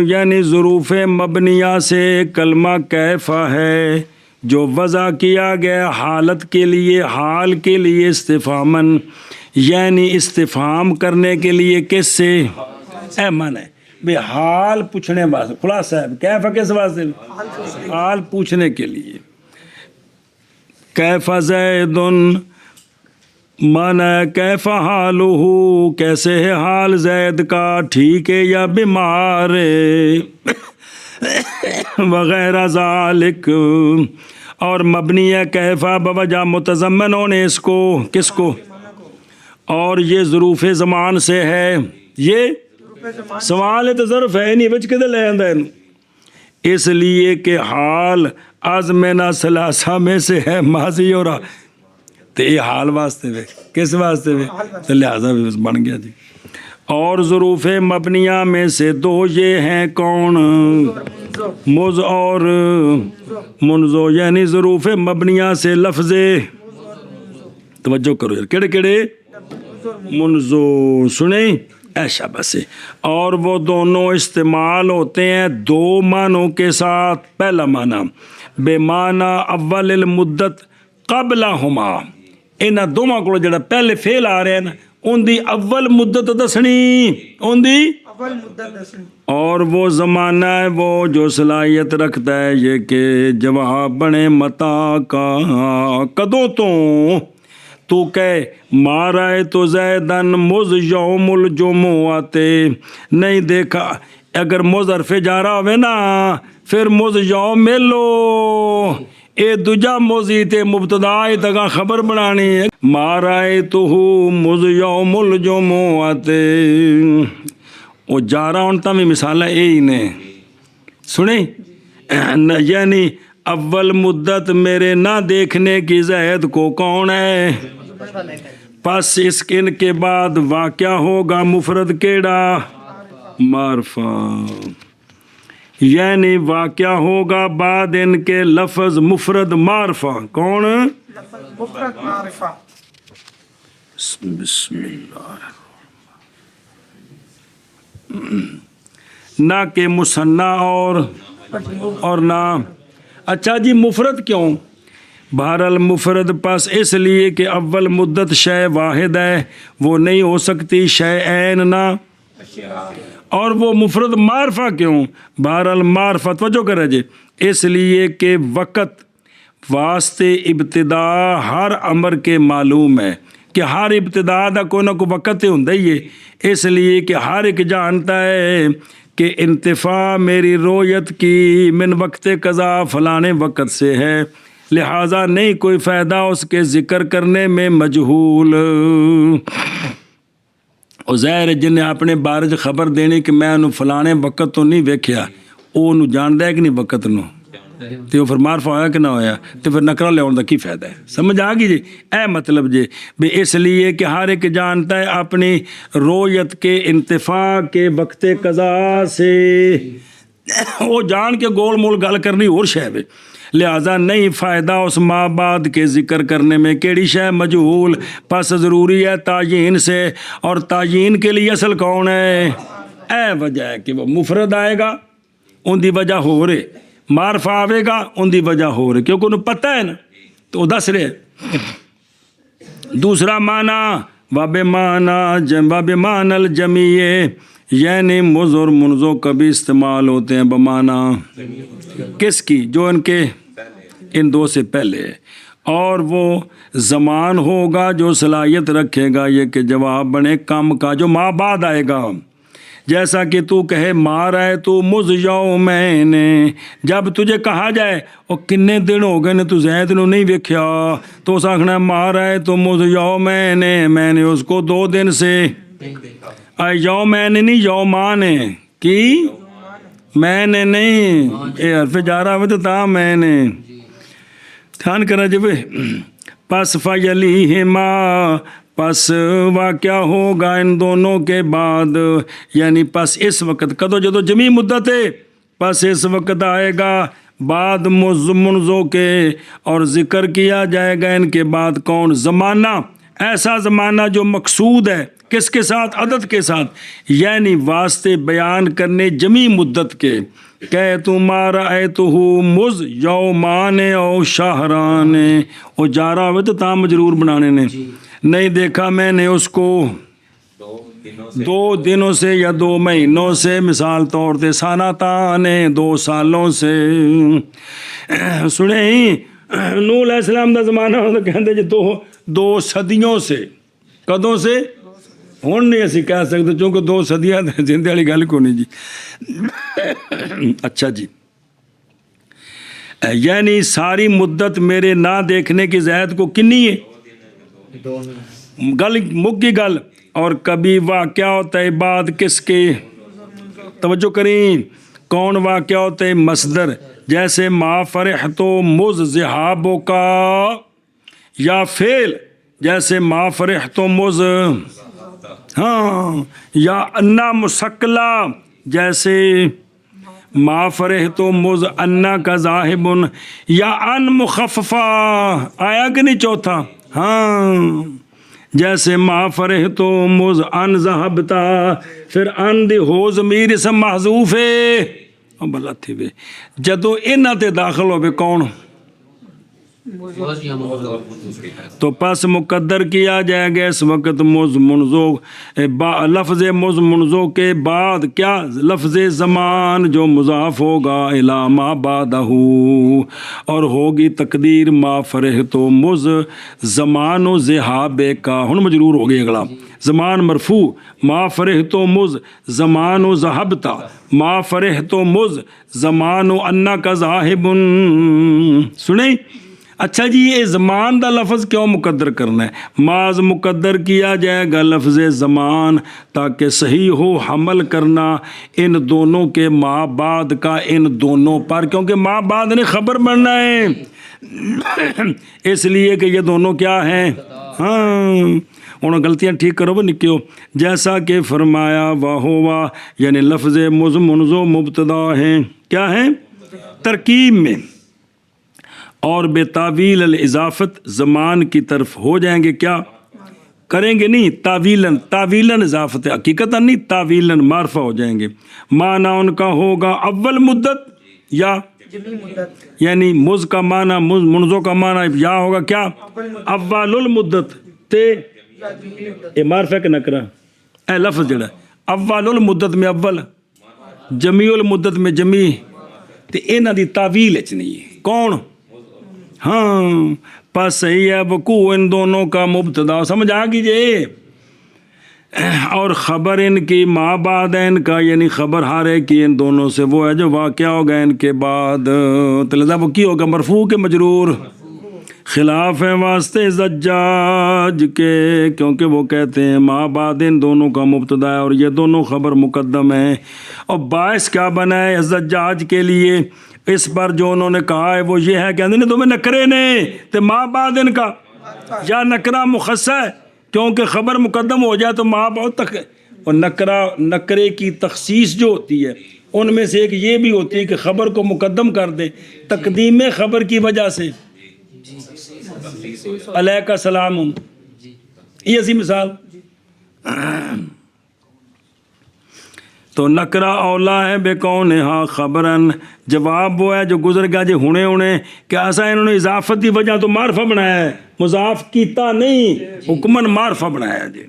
[SPEAKER 1] یعنی ظروف مبنیہ سے کلمہ کیفا ہے جو وضع کیا گیا حالت کے لیے حال کے لیے استفہاماً یعنی استفہام کرنے کے لیے کس سے من ہے بے حال پوچھنے واسطے خلاصہ ہے کیفا کس واسطے حال پوچھنے کے لیے. کیفا زیدن مانا کیفا حالہ کیسے ہے حال زید کا ٹھیک ہے یا بیمار ہے وغیرہ ذالک اور مبنی ہے کیفا بوجہ متضمن ہونے اس کو کس کو, اور یہ ظروف زمان سے ہے, یہ سوال ہے تو ظرف ہے نہیں بچ کے لے آندا ہے, اس لیے کہ حال آزمینہ ثلاثہ میں سے ہے ماضی اور تو یہ حال واسطے میں کس واسطے میں تو لہٰذا بھی بس بن گیا جی. اور ظروف مبنیہ میں سے دو یہ ہیں کون, مز اور منزو, یعنی ظروف مبنیہ سے لفظ توجہ کرو یار کیڑے کیڑے منزو سنیں ایسا بس. اور وہ دونوں استعمال ہوتے ہیں دو معنوں کے ساتھ. پہلا معنی بے معنی اول المدت قبلہما, انہاں دوواں کو جڑا پہلے فعل آ رہے ہیں نا ان دی اول مدت دسنی, ان دی
[SPEAKER 3] اول مدت دسنی.
[SPEAKER 1] اور وہ زمانہ ہے وہ جو صلاحیت رکھتا ہے یہ کہ جواب بنے متا کا, کدوں تو کہے مارا ہے تو زیدن مز یوم الجمعہ, نہیں دیکھا اگر مز حرف جارا ہوئے نا پھر مز یوم ملو, اے دوجا موزی تے مبتدا تگا خبر بنانی ہے. مارا ہے تو مز یوم الجمعہ, وہ جارا ہونتا بھی مثال ہے یہی نے سنیں, یعنی اول مدت میرے نہ دیکھنے کی زید کو کون ہے, پس اس ان کے بعد واقعہ ہوگا مفرد کیڑا معرفہ, یعنی واقعہ ہوگا بعد ان کے لفظ مفرد معرفہ کون,
[SPEAKER 3] مفرد معرفہ.
[SPEAKER 1] بسم اللہ نہ کہ مثنیٰ اور نہ. اچھا جی مفرد کیوں, بہرحال مفرد پس اس لیے کہ اول مدت شے واحد ہے وہ نہیں ہو سکتی شے عین نہ, اور وہ مفرد معرفہ کیوں, بہرحال معرفہ توجہ کرے جی اس لیے کہ وقت واسطے ابتدا ہر امر کے معلوم ہے کہ ہر ابتدا دا کوئی نہ کوئی وقت ہوندا ہی ہے, اس لیے کہ ہر ایک جانتا ہے کہ انتفاع میری رویت کی من وقت قضا فلانے وقت سے ہے, لہٰذا نہیں کوئی فائدہ اس کے ذکر کرنے میں مجہول. اور ظاہر ہے جن نے اپنے بارے چ خبر دینی کہ میں انہوں فلانے وقت تو نہیں ویکھیا, وہ انہوں جاندا ہے کہ نہیں وقت نو, تو وہ پھر معرفہ ہویا کہ نہ ہویا, تو پھر نکرہ لے آن دا کی فائدہ ہے. سمجھ آ گئی جی, اے مطلب جی بھی اس لیے کہ ہر ایک جانتا ہے اپنی رویت کے انتفاع کے وقت قضا سے, وہ جان کے گول مول گل کرنی اور شے ہے, لہٰذا نہیں فائدہ اس ماں بعد کے ذکر کرنے میں کیڑی شے مجہول, پس ضروری ہے تعیین سے, اور تعیین کے لیے اصل کون ہے, اے وجہ ہے کہ وہ مفرد آئے گا ان دی وجہ ہو رہے, معرفہ آئے گا ان دی وجہ ہو رہے, کیونکہ انہوں پتہ ہے نا تو وہ دس رہے. دوسرا معنی وب معنی الجمیع, یعنی مز اور منزو کبھی استعمال ہوتے ہیں بمعنی کس کی, جو ان کے ان دو سے پہلے, اور وہ زمان ہوگا جو صلاحیت رکھے گا یہ کہ جواب بنے کم کا جو ماں بعد آئے گا. جیسا کہ تو کہے مارا ہے تو مز یومین, جب تجھے کہا جائے اور کنے دن ہو گئے نے تو زید نو نہیں ویکھیا, تو اس آخنا مارا ہے تو مز یومین, میں نے اس کو 2 دن سے, یومین نہیں یومان کی, میں نے نہیں, اے حرف جارا ہوئے تو تا میں نے تھان کرنا جب. پس فیلیہما, پس واقعہ ہوگا ان دونوں کے بعد, یعنی پس اس وقت کدو جدو جمی مدت ہے, پس اس وقت آئے گا بعد منزو کے, اور ذکر کیا جائے گا ان کے بعد کون, زمانہ, ایسا زمانہ جو مقصود ہے کس کے ساتھ, عدد کے ساتھ, یعنی واسطے بیان کرنے جمی مدت کے. کہ تمہارا اے تو مز یومان او شہران, او جارا ہوئے تو تا مجرور بنانے نے, نہیں دیکھا میں نے اس کو 2 دنوں سے یا 2 مہینوں سے, مثال طور تے سانتان 2 سالوں سے. سنے ہی نوح علیہ السلام دا زمانہ ہوتا کہتے جی 2 صدیوں سے, کدوں سے ہون نہیں اسی کہہ سکتے چونکہ 2 صدیاں زندے والی گل کو نہیں جی. اچھا جی یعنی ساری مدت میرے نہ دیکھنے کی زید کو کنی ہے گل مکی گل. اور کبھی واقعہ ہوتا ہے بعد کس کے, توجہ کریں, کون واقعہ ہوتا ہے مصدر, جیسے ما فرحت مز ذہابوں کا, یا فعل جیسے ما فرحت مز, ہاں, یا انا مسکلہ جیسے ما فرحت مز انا کا ذاہبن, یا ان مخففہ آیا کہ نہیں چوتھا, ہاں, جیسے ما فرحت مز ان ذہبتا, پھر ان دی ہو ضمیر اسم محذوف ہے, او بلا تھی بے جدو انہاں تے داخل ہو بے کون, تو پس مقدر کیا جائے گا اس وقت مز منزو, لفظ مز منزو کے بعد کیا لفظ زمان جو مضاف ہوگا الی ما بعدہ, اور ہوگی تقدیر ما فرحت مز زمان و ذہاب کا, ہن مجرور ہو گئی اگلا زمان مرفوع, ما فرحت مز زمان و ذہبتا, ما فرحت مز زمان و انا کا ذاہب. سنیں اچھا جی, یہ زمان دا لفظ کیوں مقدر کرنا ہے؟ ماض مقدر کیا جائے گا لفظ زمان تاکہ صحیح ہو حمل کرنا ان دونوں کے ما بعد کا ان دونوں پر, کیونکہ ما بعد نے خبر بننا ہے, اس لیے کہ یہ دونوں کیا ہیں, ہاں, انہوں غلطیاں ٹھیک کرو نکیو. جیسا کہ فرمایا واہ یعنی لفظ مز منزو مبتدا ہیں, کیا ہیں ترکیب میں, اور بے تعویل الاضافت زمان کی طرف ہو جائیں گے, کیا کریں گے, نہیں تعویلاً, تعویلاً اضافت حقیقتاً نہیں تعویلاً معرفہ ہو جائیں گے. معنی ان کا ہوگا اول مدت یا یعنی مز کا معنی مز منزو کا معنی یا ہوگا کیا اول المدت تے, اے معرفہ کہ نکرہ اے لفظ جڑا اول المدت میں اول, جمیع المدت میں جمیع, تے انہاں دی تعویل اچ نہیں ہے کون, ہاں, پس صحیح ہے وقوع ان دونوں کا مبتدا, سمجھ آ گئی. اور خبر ان کی ما بعد ان کا یعنی خبر ہارے کی ان دونوں سے وہ ہے جو واقعہ ہوگا ان کے بعد, تو لذا وہ کی ہوگا مرفوع کے مجرور, خلاف ہے واسطے زجاج کے, کیونکہ وہ کہتے ہیں ما بعد ان دونوں کا مبتدا ہے اور یہ دونوں خبر مقدم ہیں. اور باعث کیا بنا ہے زجاج کے لیے اس پر جو انہوں نے کہا ہے وہ یہ ہے کہ نہیں تمہیں نکرے نے تو ما بعد ان کا یا نکرہ مخص ہے, کیونکہ خبر مقدم ہو جائے تو ما بعد تک, اور نکرے کی تخصیص جو ہوتی ہے ان میں سے ایک یہ بھی ہوتی ہے کہ خبر کو مقدم کر دیں تقدیم خبر کی وجہ سے, علیہ السلام, یہ ایسی مثال. تو نکرہ اولا ہے بے کون ہاں خبرن, جواب وہ ہے جو گزر گیا جی ہونے کہ ایسا انہوں نے اضافت کی وجہ تو معرفہ بنایا ہے, مضاف کیتا نہیں, حکمن معرفہ بنایا جی.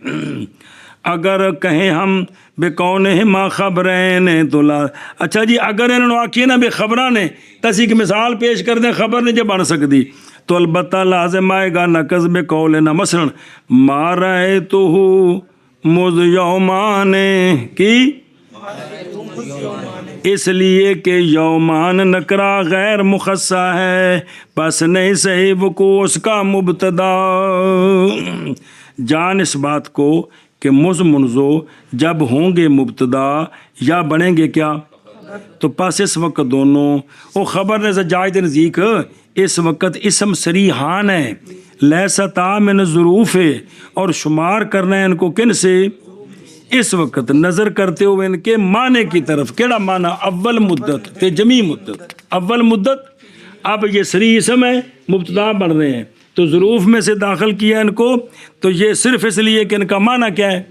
[SPEAKER 1] اگر کہیں ہم بے کون ماں خبرین تو لا, اچھا جی اگر انہوں نے آکھی نا بے خبرہ نے تسی کی مثال پیش کر دیں خبر نہیں جو بن سکتی, تو البتہ لازم آئے گا نقض بے قولنا, مثلا ما رأیتہ مذ یومان کی, اس لیے کہ یومان نکرہ غیر مخصہ ہے پس نہیں صحیح وقوع اس کا مبتدا. جان اس بات کو کہ مز منزو جب ہوں گے مبتدا یا بنیں گے کیا, تو پس اس وقت دونوں وہ خبر نے زجاج نزدیک اس وقت اسم صریحان ہے, لیستا من ظروف ہے, اور شمار کرنا ہے ان کو کن سے, اس وقت نظر کرتے ہوئے ان کے معنی کی طرف, کیڑا معنی اول مدت تے جمیع مدت, اول مدت اب یہ صریح اسم ہے مبتدا بن رہے ہیں تو ظروف میں سے داخل کیا ان کو, تو یہ صرف اس لیے کہ ان کا معنی کیا ہے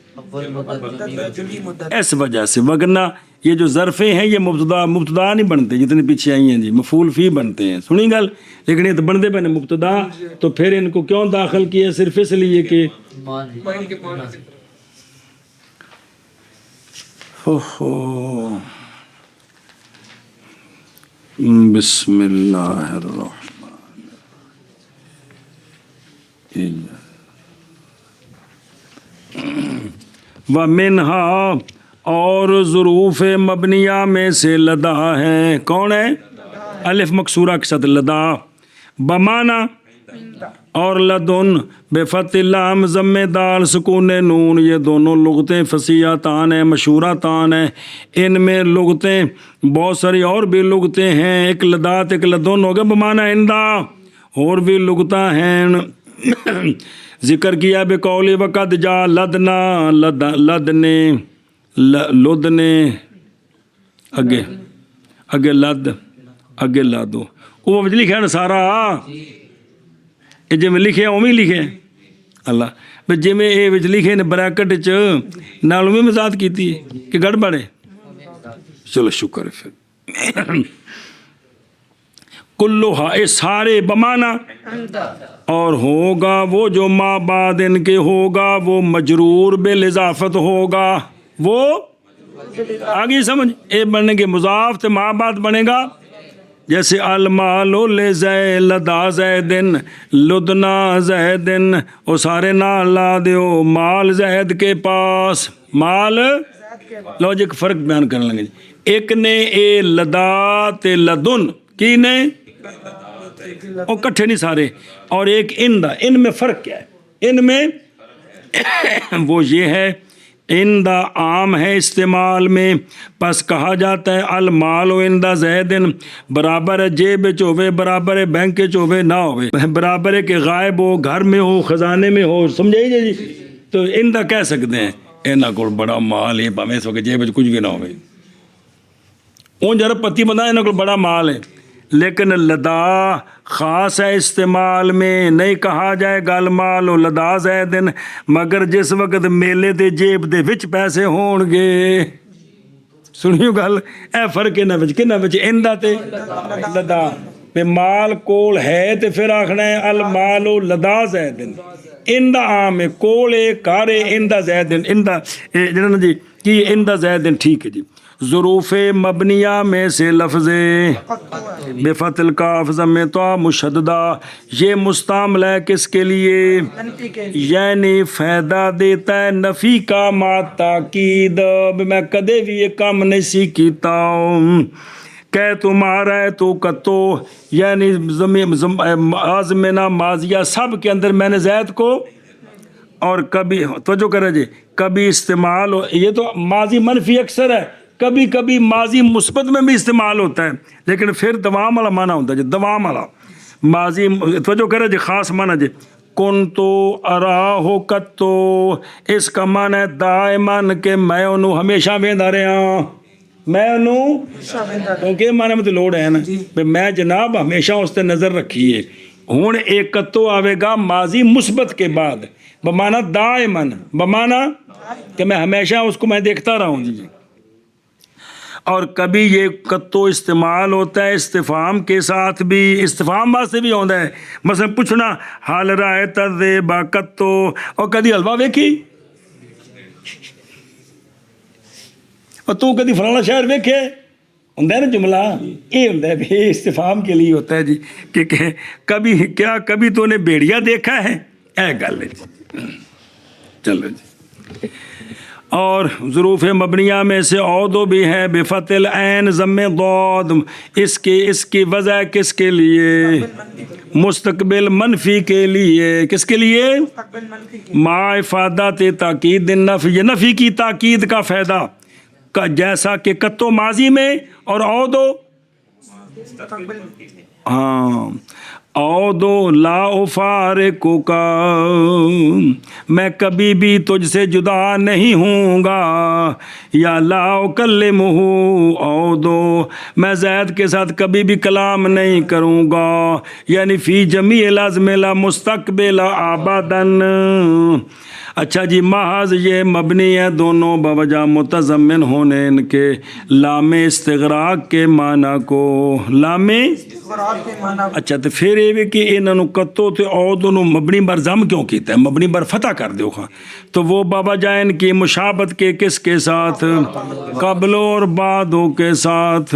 [SPEAKER 1] اس وجہ سے, وگرنہ یہ جو ظرفیں ہیں یہ مبتدا نہیں بنتے جتنے پیچھے آئی ہیں جی, مفعول فی بنتے ہیں, سنی گل, لیکن یہ تو بنتے پہنے مبتدا, تو پھر ان کو کیوں داخل کیا صرف اس لیے کہ بسم اللہ الرحمن ومنہا, اور ظروف مبنیہ میں سے لدا ہے, کون ہے الف مکسورہ کے ساتھ لدا بمانا اور لدن بفتح لام ضم دال سکون نون، یہ دونوں لغتیں فصیحتان ہیں، مشہورتان ہیں۔ ان میں لغتیں بہت ساری اور بھی لغتیں ہیں، ایک لدات ایک لدن ہو گیا بمانا اندہ، اور بھی لغتیں ہیں۔ ذکر کیا بقول وقت جا لدنا لدنے لدنے اگے لد اگے لادو، وہ وچ لکھا نا سارا، جی میں لکھے اویں لکھے اللہ بھئی جی میں یہ لکھے نے بریکٹ نال میں مزاد کیتی ہے کہ گڑبڑ ہے؟ چلو شکر ہے پھر کلوہا اے سارے بمانا، اور ہوگا وہ جو ما بعد ان کے ہوگا وہ مجرور بالاضافت ہوگا، وہ آگے سمجھ اے بنے گے مضاف تے ما بعد بنے گا، جیسے المال لزید لدا زیدن لدنا زیدن، وہ سارے نال لا دیو مال زید کے پاس، مال لوجک فرق بیان کرنے لگے جی، ایک نے اے لدا تے لدن کی نے وہ کٹھے نہیں سارے، اور ایک ان میں فرق کیا ہے؟ ان میں وہ یہ ہے اندہ عام ہے استعمال میں، پس کہا جاتا ہے المال و اندہ زیدن، برابر ہے جیب چوبے، برابر ہے بینک چوبے نہ ہوئے، برابر ہے کہ غائب ہو، گھر میں ہو، خزانے میں ہو، سمجھے جی؟ تو اندہ کہہ سکتے ہیں اینا کو بڑا مال ہے، بھامے اس وقت جیب کچھ بھی نہ ہوئے، اون جرب پتی بندہ اینا کو بڑا مال ہے، لیکن لدا خاص ہے استعمال میں، نہیں کہا جائے گا المال و لدا زیدن مگر جس وقت میلے دے جیب دے وچ پیسے ہون گے، سنیو گل اے فرق ہے نہ وچ کہ نہ وچ اندہ تے لدا، پہ مال کول ہے تے پھر آکھنا ہے المال و لدا زیدن، اندہ عام ہے کول کارے اندہ زیدن، اندہ جنہاں جی کی اندہ زیدن ٹھیک ہے جی۔ ظروف مبنیہ میں سے لفظ بفتح الکاف ضم تو مشددہ، یہ مستعمل ہے کس کے لیے؟ یعنی فائدہ دیتا ہے نفی کا ما تاکید، میں کدے بھی یہ کام نہیں سی کیتا کہ تمہارا ہے تو کتو، یعنی آزمنہ ماضیہ سب کے اندر میں نے زید کو، اور کبھی توجہ کرے جی کبھی استعمال ہو، یہ تو ماضی منفی اکثر ہے، کبھی کبھی ماضی مثبت میں بھی استعمال ہوتا ہے، لیکن پھر دوام والا معنی ہوتا ہے جی، دوام والا ماضی توجہ کرے جی خاص معنی جی کن تو اراہو کتو، اس کا معنی ہے دائمان کہ میں انہوں ہمیشہ ویندا رہا، میں انہوں کیونکہ معنی میں تو لوڑ ہے نا میں جناب ہمیشہ اس تے نظر رکھی ہے، ہون ایک کتو آوے گا ماضی مثبت کے بعد بمعنی دائمان، بمعنی کہ میں ہمیشہ اس کو میں دیکھتا رہا ہوں جی۔ اور کبھی یہ کتو استعمال ہوتا ہے استفہام کے ساتھ بھی، استفہام واسطے بھی ہوتا ہے، مثلا پوچھنا حال رائے تذیبا کتو، اور کدی حلوہ ویکھی، اور تو کدی فلانا شہر ویکھے، ہوتا ہے نا جملہ، یہ ہوتا ہے بھی استفہام کے لیے ہوتا ہے جی کہ کبھی کیا کبھی تو نے بیڑیا دیکھا ہے، اے گل ہے جی چلو جی۔ اور ظروف مبنیہ میں سے عودو بھی ہے بفتح العین ضم ضاد، اس کی وضع کس کے لیے؟ مستقبل منفی کے لیے، کس کے لیے؟ ما افادت تاکید النفی، یہ نفی کی تاکید کا فائدہ، جیسا کہ کتو ماضی میں اور عودو ہاں عودو لا افارقو کا، میں کبھی بھی تجھ سے جدا نہیں ہوں گا، یا لا اکلمہ عودو، میں زید کے ساتھ کبھی بھی کلام نہیں کروں گا، یعنی فی جمیع الازمنہ مستقبل ابداً۔ اچھا جی محض یہ مبنی ہے دونوں بوجہ متضمن ہونے ان کے لام استغراق کے معنی کو، لام اچھا تو پھر یہ بھی کہ انہوں کتو تے عود انہوں مبنی بر ضم کیوں کیتا ہے، مبنی بر فتح کر دیو خواہ، تو وہ بابا جائن کی مشابت کے کس کے ساتھ؟ قبل اور بعدوں کے ساتھ،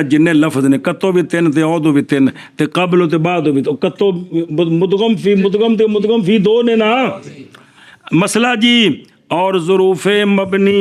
[SPEAKER 1] جن لفظ نے کتو بھی تین تے عودو بھی تین تے قبل تے بعدو بھی، تو کتو مدغم فی دو نے نا مسئلہ جی۔ اور ظروف مبنی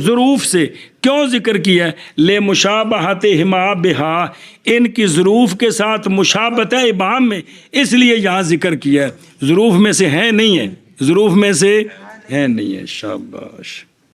[SPEAKER 1] ظروف سے. کیوں ذکر کیا ہے؟ لے مشابہت ہما بہا، ان کی ظروف کے ساتھ مشابہت ہے ابہام میں، اس لیے یہاں ذکر کیا ہے. ظروف میں سے ہے نہیں ہے، ظروف میں سے ہے نہیں ہے. شاباش.